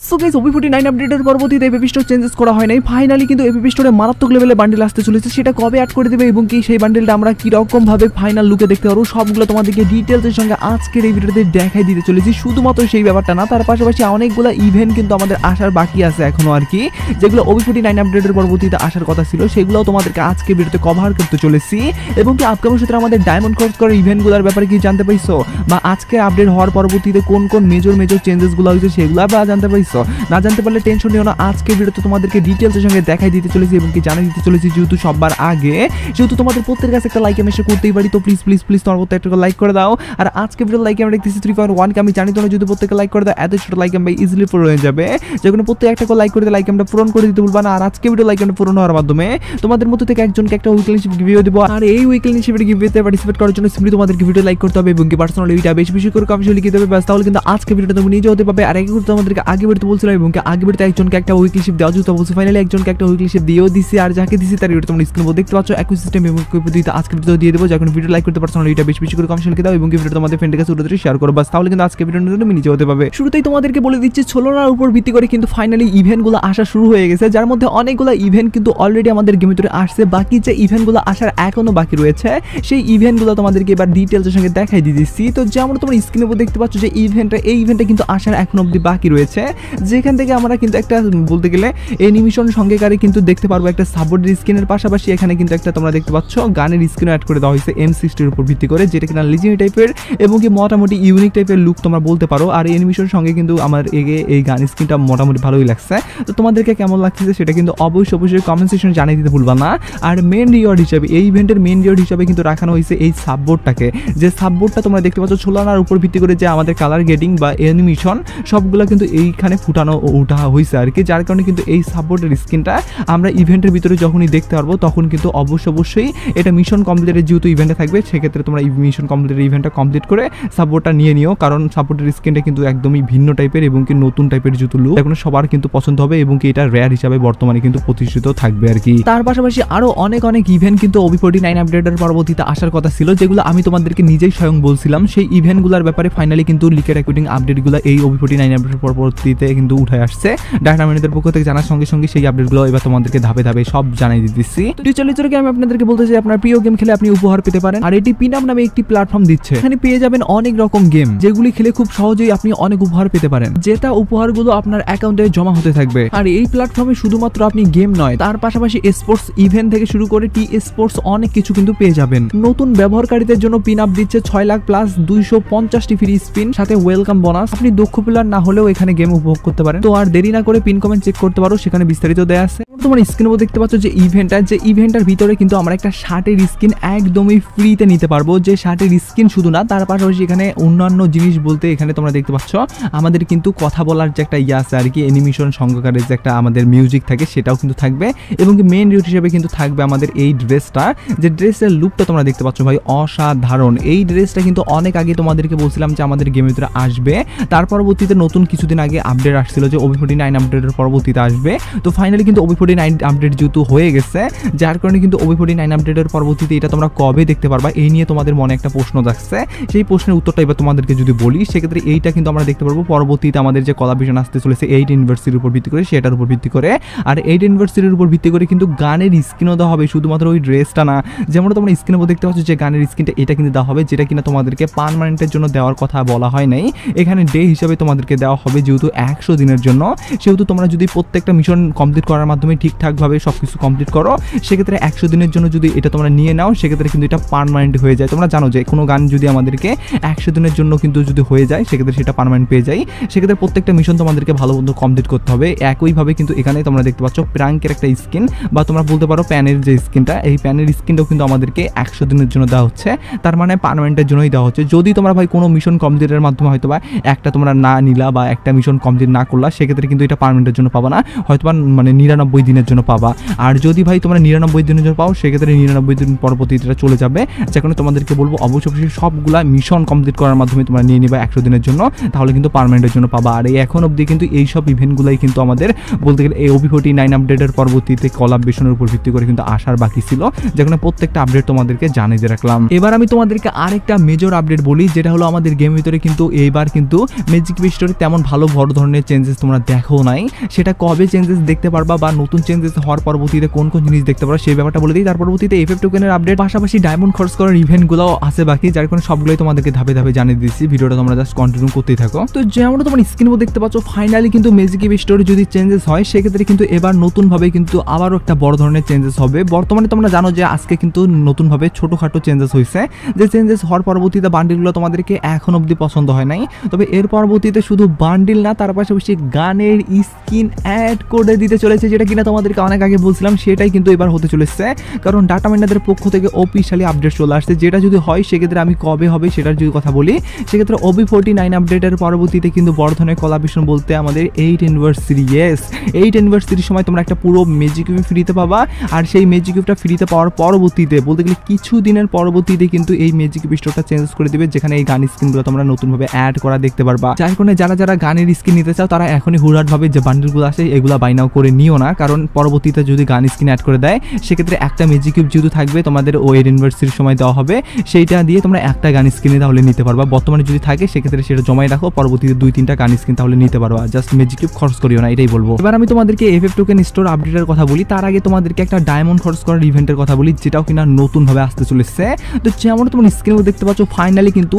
So guys OP49 আপডেটের পরবর্তীতে APP store changes করা হয় নাই। ফাইনালি কিন্তু এপিপি স্টোরে মারাত্মক লেভেলে বান্ডেল আসতে চলেছে। সেটা কবে অ্যাড করে দেবে এবং কি সেই বান্ডেলটা আমরা কি রকম ভাবে ফাইনাল লুকে দেখতে পারবো সবগুলো তোমাদেরকে ডিটেইলসের সঙ্গে আজকের এই ভিডিওতে দেখাই দিতে চলেছি। শুধুমাত্র সেই ব্যাপারটা না, তার পাশাপাশি অনেকগুলো ইভেন্ট কিন্তু আমাদের আসার বাকি আছে এখনো আর কি, যেগুলো OP49 আপডেটের পরবর্তীতে আসার কথা ছিল সেগুলোও তোমাদেরকে আজকে ভিডিওতে কভার করতে চলেছি। এবং কি আপকামিং সূত্রে আমাদের ডায়মন্ড ক্রস করার ইভেন্টগুলোর ব্যাপারে কি জানতে পাইছো, বা আজকে আপডেট হওয়ার পরবর্তীতে কোন কোন মেজর চেঞ্জেসগুলো হয়েছে সেগুলো বা জানতে পাইছো? না জানতে পারলে টেনশন নিও না, আজকে ভিডিওতে তোমাদেরকে ডিটেইলসের সঙ্গে দেখাই দিতে চলেছি এবং কি জানিয়ে দিতে চলেছি। যেহেতু সবার আগে যেহেতু তোমাদের প্রত্যেকের কাছে একটা লাইক আমি এসে করতেই পারি, তো প্লিজ প্লিজ প্লিজ তোমার প্রত্যেক একটা লাইক করে দাও। আর আজকে ভিডিও লাইক আমরা দেখতেছি 3.1 কে, আমি জানি তোমরা যদি প্রত্যেকে লাইক করে দাও এত ছোট লাইক আমি ইজিলি পূরণ হয়ে যাবে। যখন প্রত্যেক একটা লাইক করে লাইক আমরা পূরণ করে দিতে ভুলবা না। আর আজকে ভিডিও লাইক আমরা পূরণ হওয়ার মাধ্যমে তোমাদের মধ্যে থেকে একজনকে একটা উইকলি গিভওয়ে দেব। আর এই উইকলি শিপের গিভওয়েতে পার্টিসিপেট করার জন্য সিম্পলি তোমাদেরকে ভিডিও লাইক করতে হবে এবং কি পার্সোনালি এটা বেশি বেশি করে কমেন্টে লিখে দেবে, ব্যাস তাহলে কিন্তু আজকে ভিডিওটা তুমি নিজে হতে পারবে। আর এই করতে তোমাদেরকে আগে ভিডিওতে বলছিলাম এবং কি আগে ভিডিওতে একজনকে একটা উইকলি শিপ দেওয়া যেত বলছি, ফাইনালি একজনকে একটা উইকলি শিপ দিয়েও দিছি। আর যাকে দিছি তার ভিডিও তোমরা স্ক্রিনে দেখতে পাচ্ছ একই সিস্টেম এবং পদ্ধতিতে আজকে ভিডিও দিয়ে দেবো। যখন ভিডিও লাইক করতে পার্সোনালি এটা বেশি বেশি করে কমেন্টে লিখে দাও এবং কি ভিডিও তোমাদের ফ্রেন্ডের কাছে উড়ে শেয়ার করো, বাস তাহলে কিন্তু আজকে ভিডিওটা তুমি নিজে হতে পারবে। শুরুতেই তোমাদেরকে বলে দিচ্ছি ছোলনার উপর ভিত্তি করে কিন্তু ফাইনালি ইভেন্টগুলো আসা শুরু হয়ে গেছে, যার মধ্যে অনেকগুলো ইভেন্ট কিন্তু অলরেডি আমাদের গেমের ভিতরে আসছে। বাকি যে ইভেন্টগুলো আসার এখনো বাকি রয়েছে সেই ইভেন্টগুলো তোমাদেরকে এবার ডিটেইলসের সঙ্গে দেখাই দিয়েছি। তো যেমন তোমরা স্ক্রিনের উপর দেখতে পাচ্ছ যে এই ইভেন্টটা কিন্তু আসার এখনো অবধি বাকি রয়েছে, যেখান থেকে আমরা কিন্তু একটা বলতে গেলে অ্যানিমেশন সঙ্গেকারে কিন্তু দেখতে পারবো একটা সাপোর্টের স্ক্রিনের পাশাপাশি এখানে কিন্তু একটা তোমরা দেখতে পাচ্ছ গানের স্ক্রিন অ্যাড করে দেওয়া হয়েছে M60 এর উপর ভিত্তি করে, যেটা কিনা লিজেন্ডারি টাইপের এবং কি মোটামুটি ইউনিক টাইপের লুক তোমরা বলতে পারো। আর অ্যানিমেশন সঙ্গে কিন্তু আমার এই গান স্ক্রিনটা মোটামুটি ভালোই লাগছে। তো তোমাদেরকে কেমন লাগছে সেটা কিন্তু অবশ্যই কমেন্ট সেকশনে জানিয়ে দিতে ভুলবা না। আর মেন রিওয়ার্ড হিসাবে এই ইভেন্টের মেন রিওয়ার্ড হিসাবে কিন্তু রাখানো হয়েছে এই সাপবোর্ডটাকে, যে সাপবোর্ডটা তোমরা দেখতে পাচ্ছ ছোলানার উপর ভিত্তি করে যে আমাদের কালার গেটিং বা অ্যানিমেশন সবগুলো কিন্তু এইখানে ফুটানো উঠা হয়েছে আর কি, যার কারণে কিন্তু এই সাপবোর্ডের স্ক্রিনটা আমরা ইভেন্টের ভিতরে যখনই দেখতে পারবো তখন কিন্তু অবশ্যই এটা মিশন কমপ্লিটের যেহেতু ইভেন্টে থাকবে সেক্ষেত্রে তোমরা মিশন কমপ্লিটের ইভেন্টটা কমপ্লিট করে সাপোর্টটা নিয়ে নিও, কারণ সাপোর্টের স্ক্রিনটা কিন্তু একদমই ভিন্ন টাইপের এবং কি নতুন টাইপের যেহেতু লুক এখন সবার কিন্তু পছন্দ হবে এবং কি এটা রেয়ার হিসাবে বর্তমানে কিন্তু প্রতিষ্ঠিত থাকবে আর কি। তার পাশাপাশি আরো অনেক ইভেন্ট কিন্তু OP49 আপডেটের পরবর্তীতে আসার কথা ছিল, যেগুলো আমি তোমাদেরকে নিজেই স্বয়ং বলছিলাম। সেই ইভেন্টগুলোর ব্যাপারে ফাইনালি কিন্তু লিকের রেকর্ডিং আপডেটগুলো এই OP49 আপডেটের পরবর্তীতে কিন্তু উঠে আসছে। ডায়নামাইটের পক্ষ থেকে জানার সঙ্গে সঙ্গে সেই আপডেটগুলো এবার তোমাদেরকে ধাপে ধাপে সব জানিয়ে দিতেছি। তো চলিচরকে আমি আপনাদেরকে বলতে চাই আপনার প্রিয় গেম খেলে আপনি উপহার পেতে পারেন। আর এটি পিনাম নামে একটি প্ল্যাটফর্ম দিচ্ছে, এখানে পেয়ে যাবেন অনেক রকম গেম যেগুলি খেলে খুব সহজেই আপনি অনেক উপহার পেতে পারেন, যেটা উপহারগুলো আপনার অ্যাকাউন্টে জমা হতে থাকবে। আর এই প্ল্যাটফর্মে শুধুমাত্র আপনি গেম নয়, তার পাশাপাশি স্পোর্টস ইভেন্ট থেকে শুরু করে স্পোর্টস অনেক কিছু কিন্তু পেয়ে যাবেন। নতুন ব্যবহারকারীদের জন্য পিন আপ দিচ্ছে 6 লাখ প্লাস 250টি ফ্রি স্পিন সাথে ওয়েলকাম বোনাস। আপনি দক্ষ প্লেয়ার না হলেও এখানে গেম উপভোগ করতে পারেন। তো আর দেরি না করে পিন কমেন্ট চেক করতে পারো, সেখানে বিস্তারিত দেয়া আছে। তোমার স্ক্রিনে দেখতে পাচ্ছ যে ইভেন্টের ভিতরে কিন্তু আমরা একটা শার্টের স্কিন একদমই ফ্রিতে নিতে পারবো, যে শার্টের স্কিন শুধু না তার পাশাপাশি এখানে অন্যান্য জিনিস বলতে এখানে তোমরা দেখতে পাচ্ছ আমাদের কিন্তু কথা বলার যে একটা আছে আর কি, অ্যানিমেশন সঙ্গকারের যে একটা আমাদের মিউজিক থাকে সেটাও কিন্তু থাকবে এবং কি মেইন রিউট হিসেবে কিন্তু থাকবে আমাদের এই ড্রেসটা, যে ড্রেসের লুকটা তোমরা দেখতে পাচ্ছ ভাই অসাধারণ। এই ড্রেসটা কিন্তু অনেক আগে তোমাদেরকে বলছিলাম যে আমাদের গেমের ভিতরে আসবে, তার পরবর্তীতে নতুন কিছুদিন আগে আপডেট আসছিল যে OP49 আপডেটের পরবর্তীতে আসবে। তো ফাইনালি কিন্তু OP49 আপডেট যেহেতু হয়ে গেছে, যার কারণে কিন্তু OP49 আপডেটের পরবর্তীতে এটা তোমরা কবে দেখতে পারবা এই নিয়ে তোমাদের মনে একটা প্রশ্ন থাকছে। সেই প্রশ্নের উত্তরটা এবার তোমাদেরকে যদি বলি সেক্ষেত্রে এইটা কিন্তু আমরা দেখতে পারবো পরবর্তীতে আমাদের যে কোলাবরেশন আসতে চলেছে 8 ইউনিভার্সিটির উপর ভিত্তি করে, সেটার উপর ভিত্তি করে। আর 8 ইউনিভার্সিটির উপর ভিত্তি করে কিন্তু গানের স্ক্রিনও দেওয়া হবে, শুধুমাত্র ওই ড্রেসটা না। যেমন তোমরা স্ক্রিনের উপর দেখতে পাচ্ছ যে গানের স্ক্রিনটা এটা কিন্তু দেওয়া হবে, যেটা কিনা তোমাদেরকে পার্মানেন্টের জন্য দেওয়ার কথা বলা হয় নাই, এখানে ডে হিসাবে তোমাদেরকে দেওয়া হবে যেহেতু 100 দিনের জন্য। সেহেতু তোমরা যদি প্রত্যেকটা মিশন কমপ্লিট করার মাধ্যমে ঠিকঠাকভাবে সবকিছু কমপ্লিট করো সেক্ষেত্রে 100 দিনের জন্য যদি এটা তোমরা নিয়ে নাও সেক্ষেত্রে কিন্তু এটা পার্মানেন্ট হয়ে যায়। তোমরা জানো যে কোনো গান যদি আমাদেরকে 100 দিনের জন্য কিন্তু যদি হয়ে যায় সেক্ষেত্রে সেটা পার্মানেন্ট পেয়ে যায়। সেক্ষেত্রে প্রত্যেকটা মিশন তোমাদেরকে ভালো মতো কমপ্লিট করতে হবে। একইভাবে কিন্তু এখানে তোমরা দেখতে পাচ্ছ প্রাঙ্কের একটা স্কিন বা তোমরা বলতে পারো প্যানের যে স্কিনটা, এই প্যানের স্কিনটাও কিন্তু আমাদেরকে 100 দিনের জন্য দেওয়া হচ্ছে, তার মানে পার্মানেন্টের জন্যই দেওয়া হচ্ছে। যদি তোমরা ভাই কোনো মিশন কমপ্লিটের মাধ্যমে হয়তো বা একটা তোমরা না নিলা বা একটা মিশন কমপ্লিট না করলা সেক্ষেত্রে কিন্তু এটা পার্মানেন্টের জন্য পাবা না, হয়তো বা মানে 99 দিনের জন্য পাবা। আর যদি ভাই তোমরা 99 দিনের জন্য পাও সেক্ষেত্রে 99 দিন পরবর্তীতে চলে যাবে। যেখানে তোমাদেরকে বলবো অবশ্যই সবগুলা মিশন কমপ্লিট করার মাধ্যমে তোমরা নিয়ে নিবা 100 দিনের জন্য, তাহলে কিন্তু পার্মানেন্টের জন্য পাবা। আর এই এখন অবধি কিন্তু এই সব ইভেন্টগুলাই কিন্তু আমাদের বলতে গেলে এই OB49 আপডেটের পরবর্তীতে কোলাবরেশনের উপর ভিত্তি করে কিন্তু আসার বাকি ছিল, যেখানে প্রত্যেকটা আপডেট তোমাদেরকে জানিয়ে রাখলাম। এবার আমি তোমাদেরকে আরেকটা মেজর আপডেট বলি, যেটা হলো আমাদের গেমের ভিতরে কিন্তু এইবার কিন্তু ম্যাজিক স্টোরে তেমন ভালো বড় ধরনের চেঞ্জেস তোমরা দেখো নাই। সেটা কবে চেঞ্জেস দেখতে পারবা বা নতুন চেঞ্জেস হওয়ার পরবর্তীতে কোন কোন জিনিস দেখতে পারবা সেই ব্যাপারটা বলে দিই। তার পরবর্তীতে FF টোকেনের আপডেট, পাশাপাশি ডায়মন্ড খরচ করার ইভেন্টগুলো আছে বাকি, যার কারণে সবগুলোই তোমাদেরকে ধাপে ধাপে জানিয়ে দিচ্ছি। ভিডিওটা তোমরা জাস্ট কন্টিনিউ করতেই থাকো। তো যেমন তোমরা স্ক্রিনে দেখতে পাচ্ছ ফাইনালি কিন্তু ম্যাজিক স্টোরে যদি চেঞ্জেস হয় সেক্ষেত্রে কিন্তু এবার নতুনভাবে কিন্তু আবারও একটা বড় ধরনের চেঞ্জেস হবে। বর্তমানে তোমরা জানো যে আজকে কিন্তু নতুনভাবে ছোটোখাটো চেঞ্জেস হয়েছে, যে চেঞ্জেস হওয়ার পরবর্তীতে বান্ডিলগুলো তোমাদেরকে এখন অবধি পছন্দ হয় নাই, তবে এর পরবর্তীতে শুধু বান্ডিল না তার পাশাপাশি গানের স্কিন অ্যাড করে দিতে চলেছে, যেটা কিনা তোমাদেরকে অনেক আগে বলছিলাম সেটাই কিন্তু এবার হতে চলেছে। কারণ ডাটা মাইনারদের পক্ষ থেকে অফিশিয়ালি আপডেট চলে আসছে, যেটা যদি হয় সেক্ষেত্রে আমি কবে হবে সেটার যদি কথা বলি সেক্ষেত্রে OB49 আপডেটের পরবর্তীতে কিন্তু বড় ধরনের কোলাবরেশন বলতে আমাদের 8 অ্যানিভার্সারি, 8 অ্যানিভার্সারির সময় তোমরা একটা পুরো ম্যাজিক কিউব ফ্রিতে পাবা। আর সেই ম্যাজিক কিউবটা ফ্রিতে পাওয়ার পরবর্তীতে বলতে গেলে কিছু দিনের পরবর্তীতে কিন্তু এই ম্যাজিক কিউব স্টোরটা চেঞ্জ করে দিবে, যেখানে এই গান স্কিনগুলো তোমরা নতুনভাবে অ্যাড করা দেখতে পারবা। যার কারণে যারা গানের স্কিন নিতে চাও তারা এখনই হুড়হাটভাবে যে বান্ডিলগুলো আছে এগুলো বাইনাও করে নিও না, কারণ পরবর্তীতে যদি গান স্কিন অ্যাড করে দেয় সেক্ষেত্রে একটা ম্যাজিক কিউব যেহেতু থাকবে তোমাদের ওই ইউনিভার্সিটির সময় দেওয়া হবে, সেইটা দিয়ে তোমরা একটা গান স্কিনে তাহলে নিতে পারবা। বর্তমানে যদি থাকে সেক্ষেত্রে সেটা জমাই রাখো, পরবর্তীতে 2-3টা গান স্কিন তাহলে নিতে পারবা। জাস্ট ম্যাজিক কিউব খরচ করিও না, এটাই বলবো। এবার আমি তোমাদেরকে FF টোকেন স্টোর আপডেটের কথা বলি, তার আগে তোমাদেরকে একটা ডায়মন্ড খরচ করার ইভেন্টের কথা বলি, যেটাও কিনা নতুনভাবে আসতে চলেছে। তো যেমন তোমরা স্ক্রিনে দেখতে পাচ্ছ ফাইনালি কিন্তু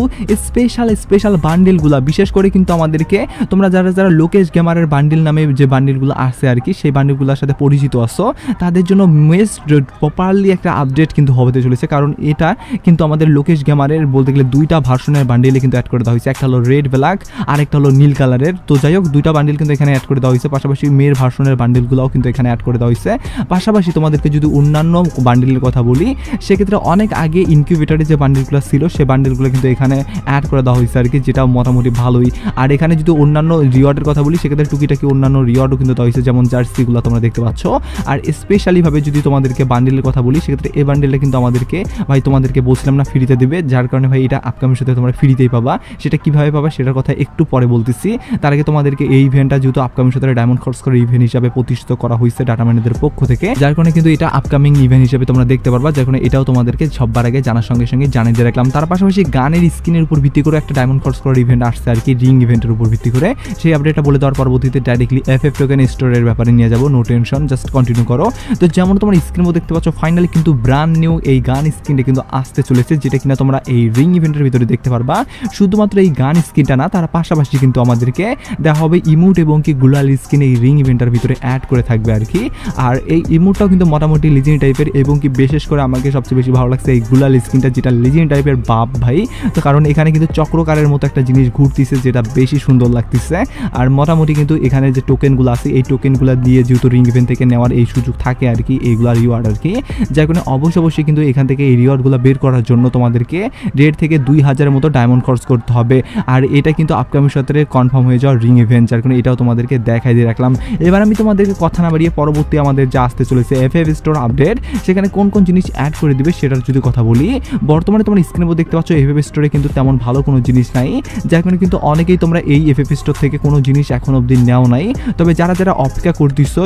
স্পেশাল বান্ডিলগুলো, বিশেষ করে কিন্তু আমাদেরকে তোমরা যারা লোকেশ গেমারের বান্ডিল নামে যে বান্ডিলগুলো আসছে আর কি, সেই বান্ডিলগুলোর সাথে পরিচিত আছো তাদের জন্য মোস্ট প্রপারলি একটা আপডেট কিন্তু হতে চলেছে। কারণ এটা কিন্তু আমাদের লোকেশ গেমারের বলতে গেলে 2টা ভার্সনের বান্ডিলে কিন্তু অ্যাড করে দেওয়া হয়েছে, একটা হলো রেড ব্ল্যাক আর একটা হলো নীল কালারের। তো যাই হোক 2টা বান্ডিল কিন্তু এখানে অ্যাড করে দেওয়া হয়েছে, পাশাপাশি মেয়ের ভার্সনের বান্ডিলগুলোও কিন্তু এখানে অ্যাড করে দেওয়া হয়েছে। পাশাপাশি তোমাদেরকে যদি অন্যান্য বান্ডিলের কথা বলি সেক্ষেত্রে অনেক আগে ইনকিউবেটরে যে বান্ডিলগুলো ছিল সেই বান্ডিলগুলো কিন্তু এখানে অ্যাড করে দেওয়া হয়েছে আর কি, যেটা মোটামুটি ভালোই। আর এখানে যদি অন্যান্য রিওয়ার্ডের কথা বলি সেক্ষেত্রে টুকিটাকি অন্যান্য রিওয়ার্ডও কিন্তু দেওয়া হয়েছে, যেমন জার্সিগুলো তোমরা দেখতে পাচ্ছ। আর স্পেশালিভাবে যদি তোমাদেরকে বান্ডিলের কথা বলি সেক্ষেত্রে এই বান্ডিলটা কিন্তু আমাদেরকে ভাই তোমাদেরকে বলছিলাম না ফ্রিতে দেবে, যার কারণে ভাই এটা আপকামিং সাথে তোমরা ফ্রিতেই পাবা। সেটা কিভাবে পাবা সেটার কথা একটু পরে বলতেছি। তার আগে তোমাদেরকে এই ইভেন্টটা যেহেতু আপকামিং সাথে ডায়মন্ড খরচ করে ইভেন্ট হিসাবে প্রতিষ্ঠিত করা হয়েছে ডাটা মাইনারদের পক্ষ থেকে, যার কারণে কিন্তু এটা আপকামিং ইভেন্ট হিসেবে তোমরা দেখতে পারবা, যার কারণে এটাও তোমাদেরকে সববার আগে জানার সঙ্গে সঙ্গে জানিয়ে দিয়ে রাখলাম। তার পাশাপাশি গানের স্কিনের উপর ভিত্তি করে একটা ডায়মন্ড খরচ করার ইভেন্ট আসছে আর কি, রিং ইভেন্টের উপর ভিত্তি করে। সেই আপডেটটা বলে দেওয়ার পরবর্তীতে ডাইরেক্টলি FF টোকেন স্টোরের ব্যাপারে নিয়ে যাবো, নো টেনশন, জাস্ট কন্টিনিউ করো। তো যেমন তোমরা স্ক্রিনে দেখতে পাচ্ছ ফাইনালি কিন্তু ব্র্যান্ড নিউ এই গান স্কিনটা কিন্তু আসতে চলেছে, যেটা কিনা তোমরা এই রিং ইভেন্টের ভিতরে দেখতে পারবা। শুধুমাত্র এই গান স্কিনটা না, তার পাশাপাশি কিন্তু আমাদেরকে দেওয়া হবে ইমোট এবং কি গুলাল স্কিন এই রিং ইভেন্টের ভিতরে অ্যাড করে থাকবে আর কি। আর এই ইমোটটাও কিন্তু মোটামুটি লিজেন্ড টাইপের, এবং কি বিশেষ করে আমাকে সবচেয়ে বেশি ভালো লাগছে এই গুলাল স্কিনটা, যেটা লিজেন্ড টাইপের বাপ ভাই। তো কারণ এখানে কিন্তু চক্রকারের মতো একটা জিনিস ঘুরতেছে, যেটা বেশি সুন্দর লাগতেছে। আর মোটামুটি কিন্তু এখানে যে টোকেনগুলো আছে এই টোকেনগুলো দিয়ে যেহেতু রিং ইভেন্ট থেকে নেওয়ার এই সুযোগ থাকে আর কি, এইগুলার রিওয়ার্ড আর কি, যার কারণে অবশ্যই কিন্তু এখান থেকে এই রিওয়ার্ডগুলো বের করার জন্য তোমাদেরকে 1.5 থেকে 2,000 মতো ডায়মন্ড খরচ করতে হবে। আর এটা কিন্তু আপকামিং সপ্তাহে কনফার্ম হয়ে যাওয়ার রিং ইভেন্ট, যার কারণে এটাও তোমাদেরকে দেখাই দিয়ে রাখলাম। এবার আমি তোমাদেরকে কথা না বাড়িয়ে পরবর্তী আমাদের যা আসতে চলেছে FF স্টোর আপডেট, সেখানে কোন কোন জিনিস অ্যাড করে দিবে সেটার যদি কথা বলি, বর্তমানে তোমরা স্ক্রিনে দেখতে পাচ্ছ FF স্টোরে কিন্তু তেমন ভালো কোনো জিনিস নাই, যার কারণে কিন্তু অনেকেই তোমরা এই FF স্টোর থেকে কোনো জিনিস এখন অবধি নেও নাই। তবে যারা অপেক্ষা করতেছো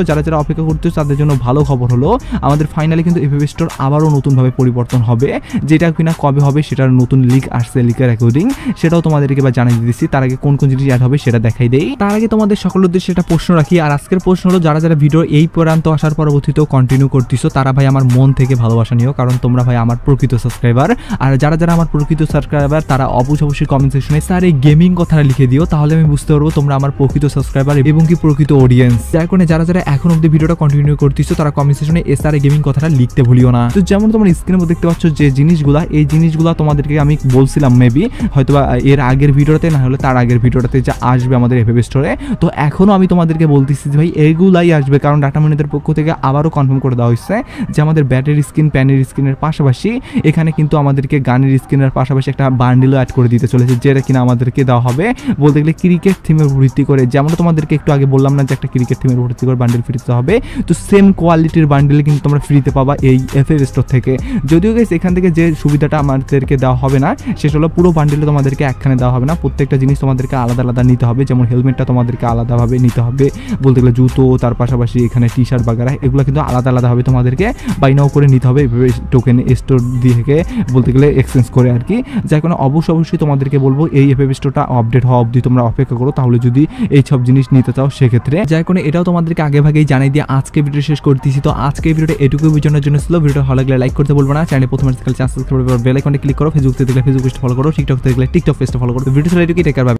তাদের জন্য ভালো খবর হলো আমাদের ফাইনালি কিন্তু FF স্টোর আবারও নতুনভাবে পরিবর্তন হবে, যেটা কিনা কবে হবে সেটার নতুন লিক আসছে, লিকের অ্যাকর্ডিং সেটাও তোমাদেরকে এবার জানিয়ে দিচ্ছি। তার আগে কোন কোন জিনিস অ্যাড হবে সেটা দেখাই দেই। তার আগে তোমাদের সকলের উদ্দেশ্যে একটা প্রশ্ন রাখি, আর আজকের প্রশ্ন হলো যারা ভিডিও এই পর্যন্ত আসার পরবর্তীতেও কন্টিনিউ করতেছো তারা ভাই আমার মন থেকে ভালোবাসা নিও, কারণ তোমরা ভাই আমার প্রকৃত সাবস্ক্রাইবার। আর যারা আমার প্রকৃত সাবস্ক্রাইবার তারা অবশ্যই কমেন্ট সেকশনে স্যার এই গেমিং কথাটা লিখে দিও, তাহলে আমি বুঝতে পারবো তোমরা আমার প্রকৃত সাবস্ক্রাইবার এবং কি প্রকৃত অডিয়েন্স। যার কারণে যারা এখন অবধি ভিডিওটা কন্টিনিউ করতেছো তারা কমেন্ট সেকশনে SR গেমিং কথাটা লিখতে ভুলিও না। তো যেমন তোমরা স্ক্রিনে দেখতে পাচ্ছ যে জিনিসগুলা, এই জিনিসগুলা তোমাদেরকে আমি বলছিলাম মেবি হয়তোবা এর আগের ভিডিওতে না হলে তার আগের ভিডিওটাতে যা আসবে আমাদের FF স্টোরে, তো এখনো আমি তোমাদেরকে বলতেছি যে ভাই এগুলাই আসবে, কারণ ডাটা মাইনারদের পক্ষ থেকে আবারও কনফার্ম করে দেওয়া হয়েছে যে আমাদের ব্যাটারি স্কিন, প্যানের স্কিনের পাশাপাশি এখানে কিন্তু আমাদেরকে গানের স্কিনের পাশাপাশি একটা বান্ডিলও অ্যাড করে দিতে চলেছে, যেটা কিনা আমাদেরকে দেওয়া হবে বলতে গেলে ক্রিকেট থিমের ভিত্তি করে। যেমন তোমাদেরকে একটু আগে বললাম না যে একটা ক্রিকেট থিমের ভিত্তি করে বান্ডিল ফ্রিতে আসতে হবে। তো সেম কোয়ালিটির বান্ডেল কিন্তু তোমরা ফ্রিতে পাবা এই এফএফ স্টোর থেকে। যদিও গাইস এখান থেকে যে সুবিধাটা আমাদেরকে দেওয়া হবে না সেটা হলো পুরো বান্ডেলে তোমাদেরকে একখানে দেওয়া হবে না, প্রত্যেকটা জিনিস তোমাদেরকে আলাদা আলাদা নিতে হবে। যেমন হেলমেটটা তোমাদেরকে আলাদাভাবে নিতে হবে, বলতে গেলে জুতো, তার পাশাপাশি এখানে টি শার্ট বাগেরা এগুলো কিন্তু আলাদা আলাদাভাবে তোমাদেরকে বাই নাও করে নিতে হবে টোকেন স্টোর থেকে, বলতে গেলে এক্সচেঞ্জ করে আর কি। যার কারণে অবশ্যই তোমাদেরকে বলবো এই এফএফ স্টোরটা আপডেট হওয়া অবধি তোমরা অপেক্ষা করো, তাহলে যদি এই সব জিনিস নিতে চাও সেক্ষেত্রে। যার কারণে এটাও তোমাদেরকে আগে ভাগেই জানাই দিয়ে আজকে ভিডিও শেষ করতেছি। তো আজকে ভিডিওটা এটুকু বোঝানোর জন্য ছিল। ভিডিওটা ভালো লাগলে লাইক করতে বলবো না, চ্যানেলে প্রথমে চ্যানেল সাবস্ক্রাইব করে বেল আইকনে ক্লিক করো, ফেসবুক থেকে দেখলে ফেসবুক পেজটা ফলো করো, টিকটক থেকে দেখলে টিকটক পেজটা ফলো করো। ভিডিও ছিল এটুকুই, টেক কেয়ার।